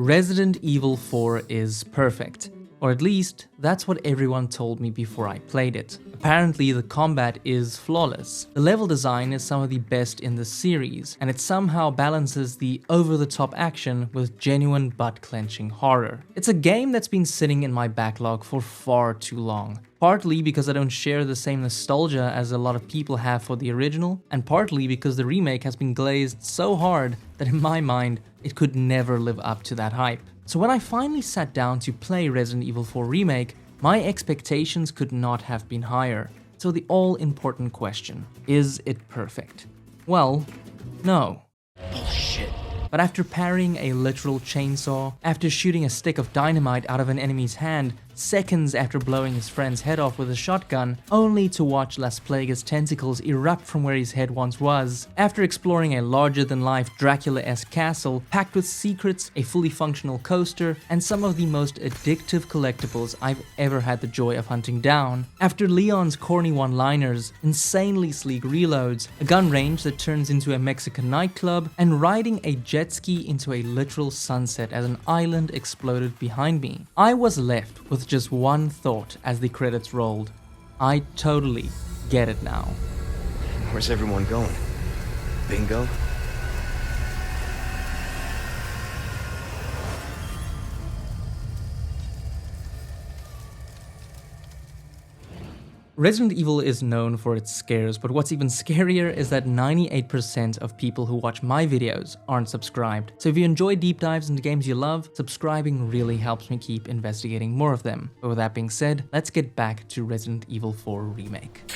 Resident Evil 4 is perfect. Or at least, that's what everyone told me before I played it. Apparently, the combat is flawless. The level design is some of the best in the series, and it somehow balances the over-the-top action with genuine butt-clenching horror. It's a game that's been sitting in my backlog for far too long. Partly because I don't share the same nostalgia as a lot of people have for the original, and partly because the remake has been glazed so hard that in my mind, it could never live up to that hype. So when I finally sat down to play Resident Evil 4 Remake, my expectations could not have been higher. So the all-important question, is it perfect? Well, no. Bullshit. But after parrying a literal chainsaw, after shooting a stick of dynamite out of an enemy's hand, seconds after blowing his friend's head off with a shotgun, only to watch Las Plagas' tentacles erupt from where his head once was, after exploring a larger-than-life Dracula-esque castle packed with secrets, a fully functional coaster, and some of the most addictive collectibles I've ever had the joy of hunting down, after Leon's corny one-liners, insanely sleek reloads, a gun range that turns into a Mexican nightclub, and riding a jet ski into a literal sunset as an island exploded behind me, I was left with just one thought as the credits rolled. I totally get it now. Where's everyone going? Bingo? Resident Evil is known for its scares, but what's even scarier is that 98% of people who watch my videos aren't subscribed. So if you enjoy deep dives into games you love, subscribing really helps me keep investigating more of them. But with that being said, let's get back to Resident Evil 4 Remake.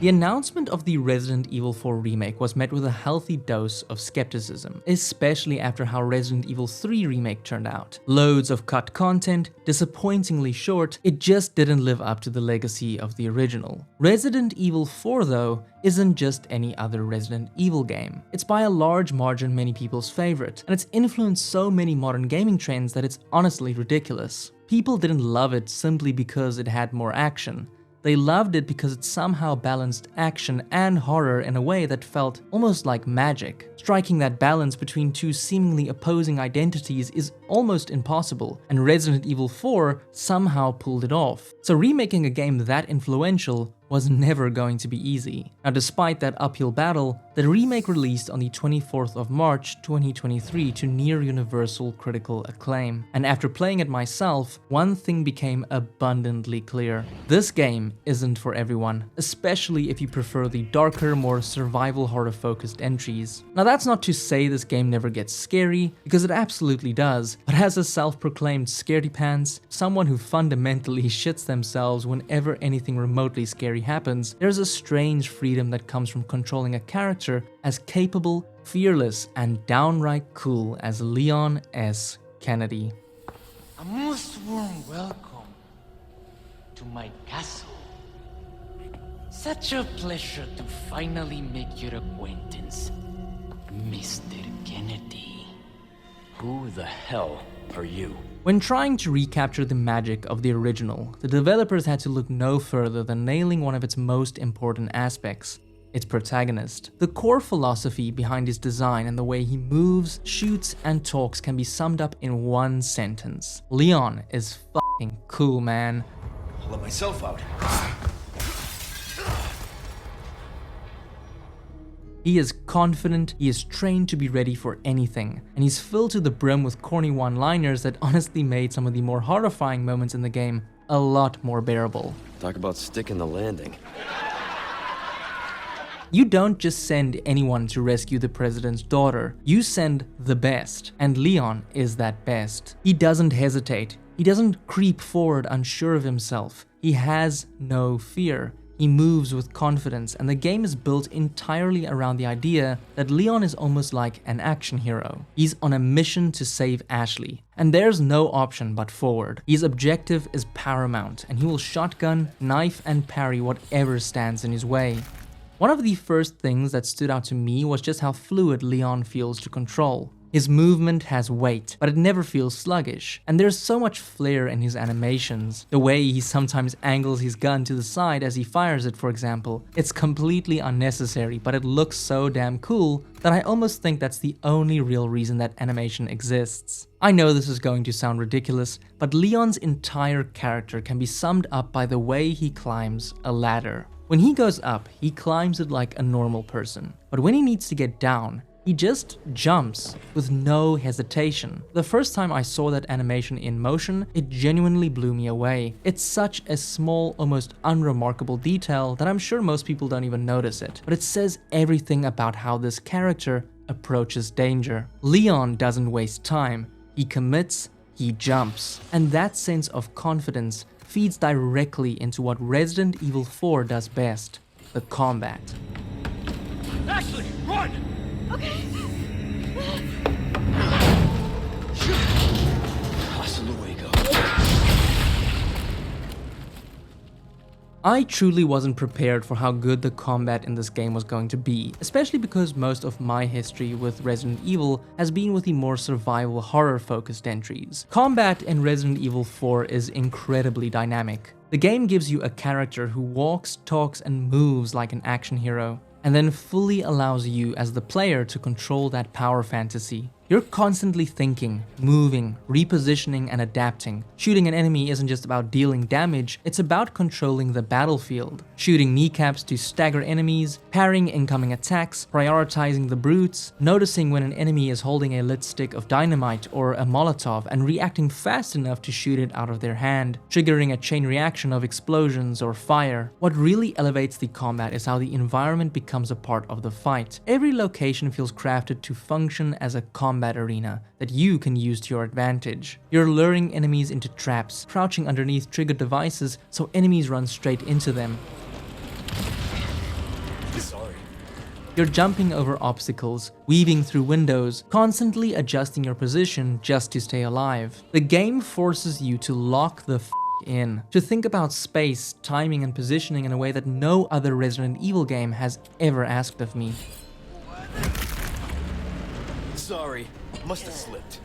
The announcement of the Resident Evil 4 Remake was met with a healthy dose of skepticism, especially after how Resident Evil 3 Remake turned out. Loads of cut content, disappointingly short, it just didn't live up to the legacy of the original. Resident Evil 4 though, isn't just any other Resident Evil game. It's by a large margin many people's favorite, and it's influenced so many modern gaming trends that it's honestly ridiculous. People didn't love it simply because it had more action. They loved it because it somehow balanced action and horror in a way that felt almost like magic. Striking that balance between two seemingly opposing identities is almost impossible, and Resident Evil 4 somehow pulled it off. So remaking a game that influential was never going to be easy. Now, despite that uphill battle, the remake released on the 24th of March 2023 to near universal critical acclaim. And after playing it myself, one thing became abundantly clear. This game isn't for everyone, especially if you prefer the darker, more survival horror focused entries. Now, that's not to say this game never gets scary, because it absolutely does, but as a self-proclaimed scaredy pants, someone who fundamentally shits themselves whenever anything remotely scary happens, there's a strange freedom that comes from controlling a character as capable, fearless, and downright cool as Leon S. Kennedy. A most warm welcome to my castle. Such a pleasure to finally make your acquaintance, Mr. Kennedy. Who the hell are you? When trying to recapture the magic of the original, the developers had to look no further than nailing one of its most important aspects, its protagonist. The core philosophy behind his design and the way he moves, shoots, and talks can be summed up in one sentence. Leon is fucking cool, man. I'll let myself out. He is confident, he is trained to be ready for anything, and he's filled to the brim with corny one-liners that honestly made some of the more horrifying moments in the game a lot more bearable. Talk about sticking the landing. You don't just send anyone to rescue the president's daughter, you send the best, and Leon is that best. He doesn't hesitate, he doesn't creep forward unsure of himself, he has no fear. He moves with confidence, and the game is built entirely around the idea that Leon is almost like an action hero. He's on a mission to save Ashley, and there's no option but forward. His objective is paramount, and he will shotgun, knife, and parry whatever stands in his way. One of the first things that stood out to me was just how fluid Leon feels to control. His movement has weight, but it never feels sluggish. And there's so much flair in his animations. The way he sometimes angles his gun to the side as he fires it, for example. It's completely unnecessary, but it looks so damn cool that I almost think that's the only real reason that animation exists. I know this is going to sound ridiculous, but Leon's entire character can be summed up by the way he climbs a ladder. When he goes up, he climbs it like a normal person, but when he needs to get down, he just jumps with no hesitation. The first time I saw that animation in motion, it genuinely blew me away. It's such a small, almost unremarkable detail that I'm sure most people don't even notice it, but it says everything about how this character approaches danger. Leon doesn't waste time. He commits, he jumps. And that sense of confidence feeds directly into what Resident Evil 4 does best, the combat. Ashley, run! Okay. Hasta luego. I truly wasn't prepared for how good the combat in this game was going to be, especially because most of my history with Resident Evil has been with the more survival horror focused entries. Combat in Resident Evil 4 is incredibly dynamic. The game gives you a character who walks, talks, and moves like an action hero, and then fully allows you as the player to control that power fantasy. You're constantly thinking, moving, repositioning, and adapting. Shooting an enemy isn't just about dealing damage, it's about controlling the battlefield. Shooting kneecaps to stagger enemies, parrying incoming attacks, prioritizing the brutes, noticing when an enemy is holding a lit stick of dynamite or a Molotov and reacting fast enough to shoot it out of their hand, triggering a chain reaction of explosions or fire. What really elevates the combat is how the environment becomes a part of the fight. Every location feels crafted to function as a combat arena that you can use to your advantage. You're luring enemies into traps, crouching underneath trigger devices so enemies run straight into them. Sorry. You're jumping over obstacles, weaving through windows, constantly adjusting your position just to stay alive. The game forces you to lock the in, to think about space, timing, and positioning in a way that no other Resident Evil game has ever asked of me. Sorry, must have slipped.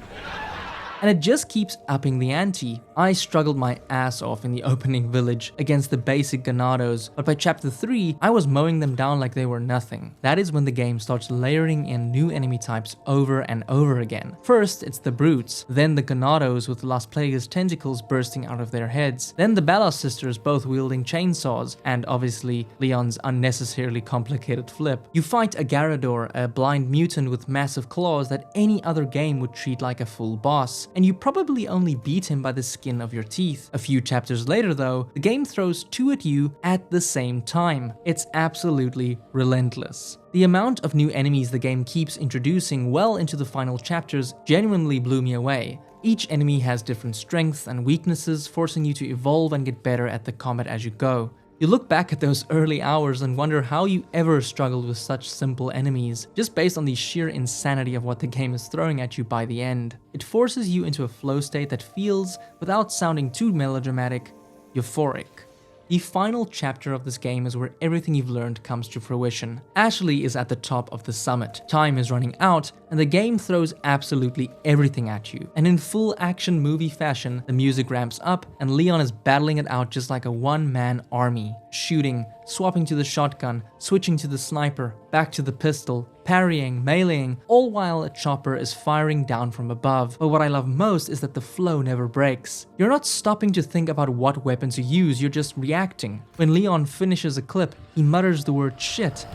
And it just keeps upping the ante. I struggled my ass off in the opening village against the basic Ganados, but by chapter 3, I was mowing them down like they were nothing. That is when the game starts layering in new enemy types over and over again. First, it's the brutes, then the Ganados with Las Plagas tentacles bursting out of their heads, then the Ballas sisters both wielding chainsaws, and obviously Leon's unnecessarily complicated flip. You fight a Garrador, a blind mutant with massive claws that any other game would treat like a full boss, and you probably only beat him by the skin of your teeth. A few chapters later though, the game throws two at you at the same time. It's absolutely relentless. The amount of new enemies the game keeps introducing well into the final chapters genuinely blew me away. Each enemy has different strengths and weaknesses, forcing you to evolve and get better at the combat as you go. You look back at those early hours and wonder how you ever struggled with such simple enemies, just based on the sheer insanity of what the game is throwing at you by the end. It forces you into a flow state that feels, without sounding too melodramatic, euphoric. The final chapter of this game is where everything you've learned comes to fruition. Ashley is at the top of the summit. Time is running out, and the game throws absolutely everything at you. And in full action movie fashion, the music ramps up, and Leon is battling it out just like a one-man army. Shooting, swapping to the shotgun, switching to the sniper, back to the pistol, parrying, meleeing, all while a chopper is firing down from above. But what I love most is that the flow never breaks. You're not stopping to think about what weapons to use, you're just reacting. When Leon finishes a clip, he mutters the word shit.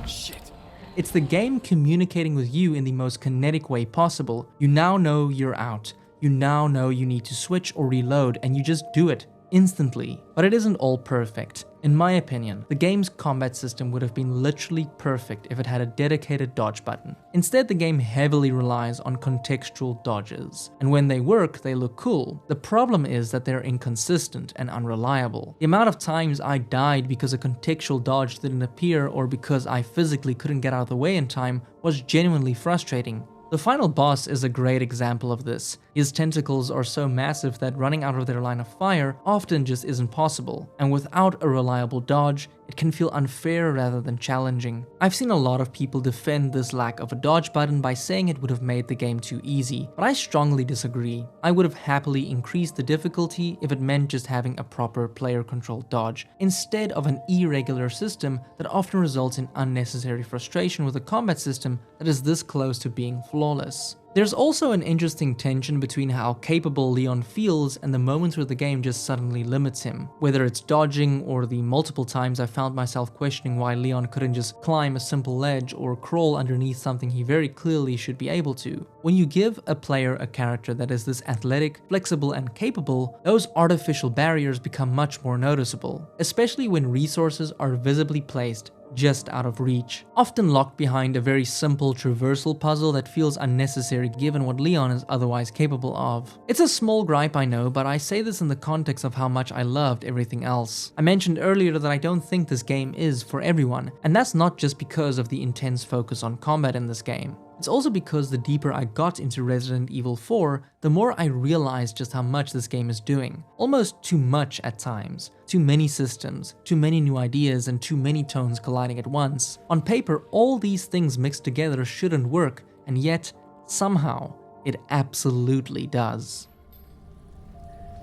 Shit. It's the game communicating with you in the most kinetic way possible. You now know you're out. You now know you need to switch or reload, and you just do it instantly. But it isn't all perfect. In my opinion, the game's combat system would have been literally perfect if it had a dedicated dodge button. Instead, the game heavily relies on contextual dodges, and when they work, they look cool. The problem is that they're inconsistent and unreliable. The amount of times I died because a contextual dodge didn't appear or because I physically couldn't get out of the way in time was genuinely frustrating. The final boss is a great example of this. His tentacles are so massive that running out of their line of fire often just isn't possible, and without a reliable dodge, it It can feel unfair rather than challenging. I've seen a lot of people defend this lack of a dodge button by saying it would have made the game too easy, but I strongly disagree. I would have happily increased the difficulty if it meant just having a proper player-controlled dodge, instead of an irregular system that often results in unnecessary frustration with a combat system that is this close to being flawless. There's also an interesting tension between how capable Leon feels and the moments where the game just suddenly limits him. Whether it's dodging or the multiple times I found myself questioning why Leon couldn't just climb a simple ledge or crawl underneath something he very clearly should be able to. When you give a player a character that is this athletic, flexible, and capable, those artificial barriers become much more noticeable, especially when resources are visibly placed just out of reach, often locked behind a very simple traversal puzzle that feels unnecessary given what Leon is otherwise capable of. It's a small gripe, I know, but I say this in the context of how much I loved everything else. I mentioned earlier that I don't think this game is for everyone, and that's not just because of the intense focus on combat in this game. It's also because the deeper I got into Resident Evil 4, the more I realized just how much this game is doing. Almost too much at times. Too many systems, too many new ideas, and too many tones colliding at once. On paper, all these things mixed together shouldn't work, and yet, somehow, it absolutely does.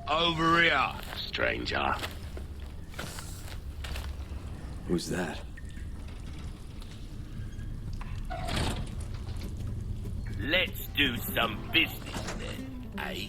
Over here, stranger. Who's that? Let's do some business then, eh?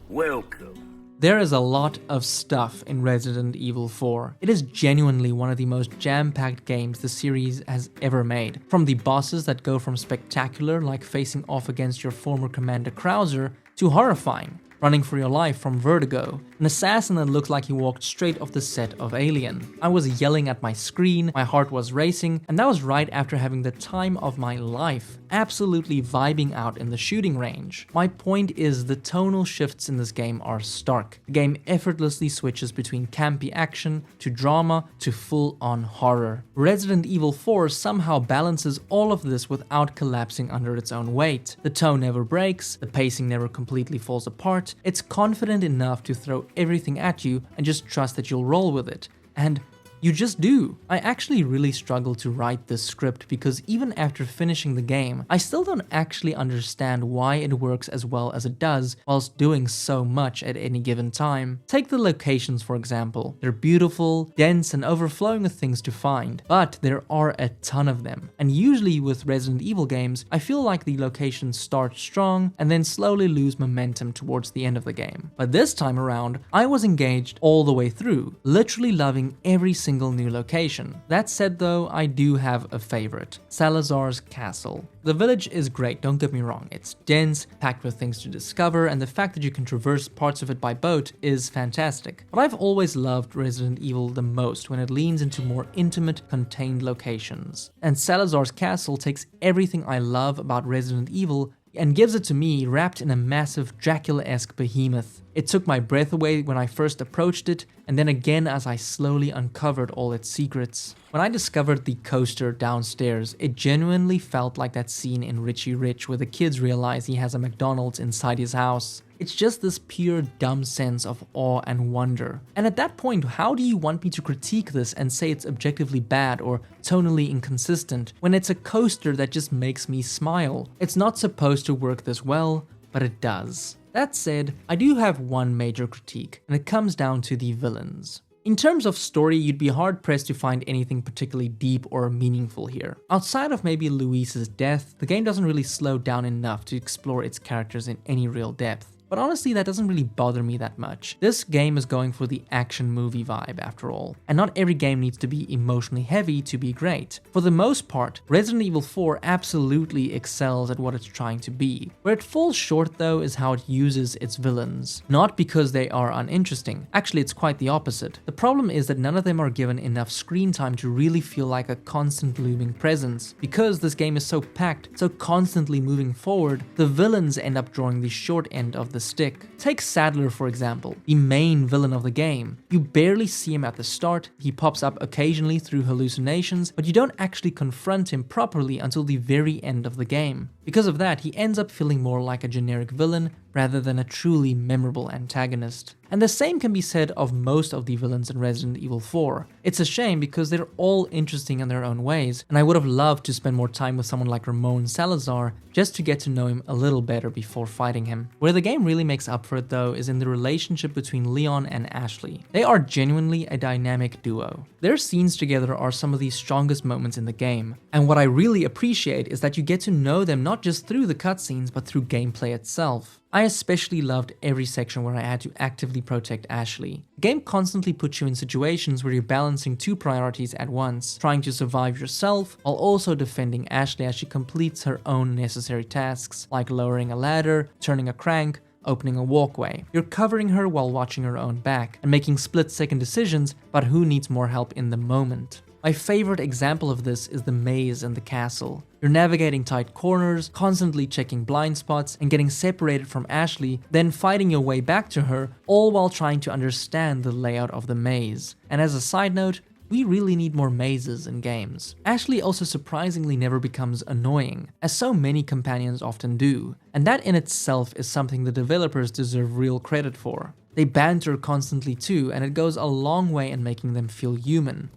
Welcome. There is a lot of stuff in Resident Evil 4. It is genuinely one of the most jam-packed games the series has ever made. From the bosses that go from spectacular, like facing off against your former commander Krauser, to horrifying, running for your life from Vertigo, an assassin that looked like he walked straight off the set of Alien. I was yelling at my screen, my heart was racing, and that was right after having the time of my life, absolutely vibing out in the shooting range. My point is, the tonal shifts in this game are stark. The game effortlessly switches between campy action to drama to full-on horror. Resident Evil 4 somehow balances all of this without collapsing under its own weight. The tone never breaks, the pacing never completely falls apart. It's confident enough to throw everything at you and just trust that you'll roll with it. And you just do. I actually really struggled to write this script because even after finishing the game, I still don't actually understand why it works as well as it does whilst doing so much at any given time. Take the locations for example. They're beautiful, dense, and overflowing with things to find, but there are a ton of them. And usually with Resident Evil games, I feel like the locations start strong and then slowly lose momentum towards the end of the game. But this time around, I was engaged all the way through, literally loving every single new location. That said though, I do have a favorite, Salazar's Castle. The village is great, don't get me wrong. It's dense, packed with things to discover, and the fact that you can traverse parts of it by boat is fantastic. But I've always loved Resident Evil the most when it leans into more intimate, contained locations. And Salazar's Castle takes everything I love about Resident Evil and gives it to me wrapped in a massive Dracula-esque behemoth. It took my breath away when I first approached it, and then again as I slowly uncovered all its secrets. When I discovered the coaster downstairs, it genuinely felt like that scene in Richie Rich where the kids realize he has a McDonald's inside his house. It's just this pure dumb sense of awe and wonder. And at that point, how do you want me to critique this and say it's objectively bad or tonally inconsistent when it's a coaster that just makes me smile? It's not supposed to work this well, but it does. That said, I do have one major critique, and it comes down to the villains. In terms of story, you'd be hard-pressed to find anything particularly deep or meaningful here. Outside of maybe Luis's death, the game doesn't really slow down enough to explore its characters in any real depth. But honestly, that doesn't really bother me that much. This game is going for the action movie vibe after all. And not every game needs to be emotionally heavy to be great. For the most part, Resident Evil 4 absolutely excels at what it's trying to be. Where it falls short though is how it uses its villains. Not because they are uninteresting. Actually, it's quite the opposite. The problem is that none of them are given enough screen time to really feel like a constant looming presence. Because this game is so packed, so constantly moving forward, the villains end up drawing the short end of the stick. Take Sadler for example, the main villain of the game. You barely see him at the start, he pops up occasionally through hallucinations, but you don't actually confront him properly until the very end of the game. Because of that, he ends up feeling more like a generic villain rather than a truly memorable antagonist. And the same can be said of most of the villains in Resident Evil 4. It's a shame because they're all interesting in their own ways, and I would have loved to spend more time with someone like Ramon Salazar just to get to know him a little better before fighting him. Where the game really makes up for it though is in the relationship between Leon and Ashley. They are genuinely a dynamic duo. Their scenes together are some of the strongest moments in the game, and what I really appreciate is that you get to know them not just through the cutscenes but through gameplay itself. I especially loved every section where I had to actively protect Ashley. The game constantly puts you in situations where you're balancing two priorities at once, trying to survive yourself while also defending Ashley as she completes her own necessary tasks, like lowering a ladder, turning a crank, opening a walkway. You're covering her while watching her own back, and making split-second decisions about who needs more help in the moment. My favorite example of this is the maze in the castle. You're navigating tight corners, constantly checking blind spots, and getting separated from Ashley, then fighting your way back to her, all while trying to understand the layout of the maze. And as a side note, we really need more mazes in games. Ashley also surprisingly never becomes annoying, as so many companions often do, and that in itself is something the developers deserve real credit for. They banter constantly too, and it goes a long way in making them feel human.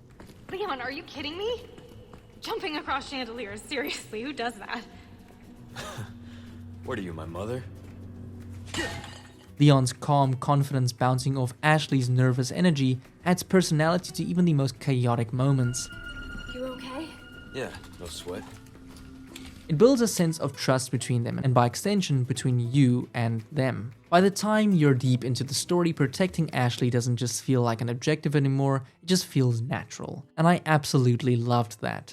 Leon, are you kidding me? Jumping across chandeliers, seriously, who does that? What are you, my mother? Leon's calm confidence bouncing off Ashley's nervous energy adds personality to even the most chaotic moments. You okay? Yeah, no sweat. It builds a sense of trust between them, and by extension, between you and them. By the time you're deep into the story, protecting Ashley doesn't just feel like an objective anymore, it just feels natural. And I absolutely loved that.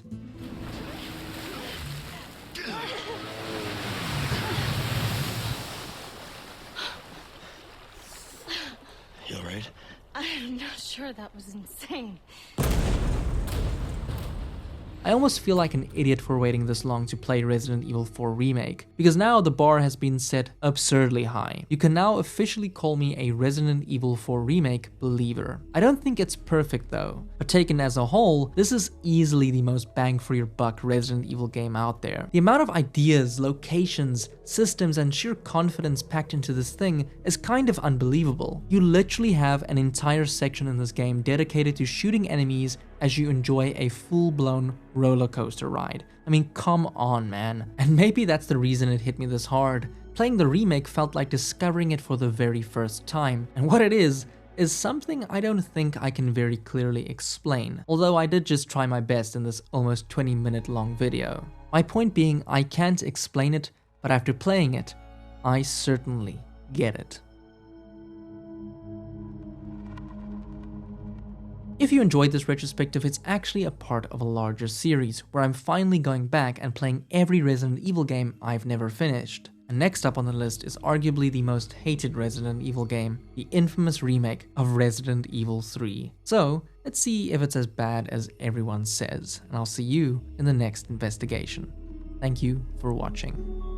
You alright? I'm not sure, that was insane. I almost feel like an idiot for waiting this long to play Resident Evil 4 Remake, because now the bar has been set absurdly high. You can now officially call me a Resident Evil 4 Remake believer. I don't think it's perfect though, but taken as a whole, this is easily the most bang for your buck Resident Evil game out there. The amount of ideas, locations, systems, and sheer confidence packed into this thing is kind of unbelievable. You literally have an entire section in this game dedicated to shooting enemies as you enjoy a full-blown roller coaster ride. I mean, come on, man. And maybe that's the reason it hit me this hard. Playing the remake felt like discovering it for the very first time. And what it is something I don't think I can very clearly explain, although I did just try my best in this almost 20-minute long video. My point being, I can't explain it, but after playing it, I certainly get it. If you enjoyed this retrospective, it's actually a part of a larger series, where I'm finally going back and playing every Resident Evil game I've never finished. And next up on the list is arguably the most hated Resident Evil game, the infamous remake of Resident Evil 3. So, let's see if it's as bad as everyone says, and I'll see you in the next investigation. Thank you for watching.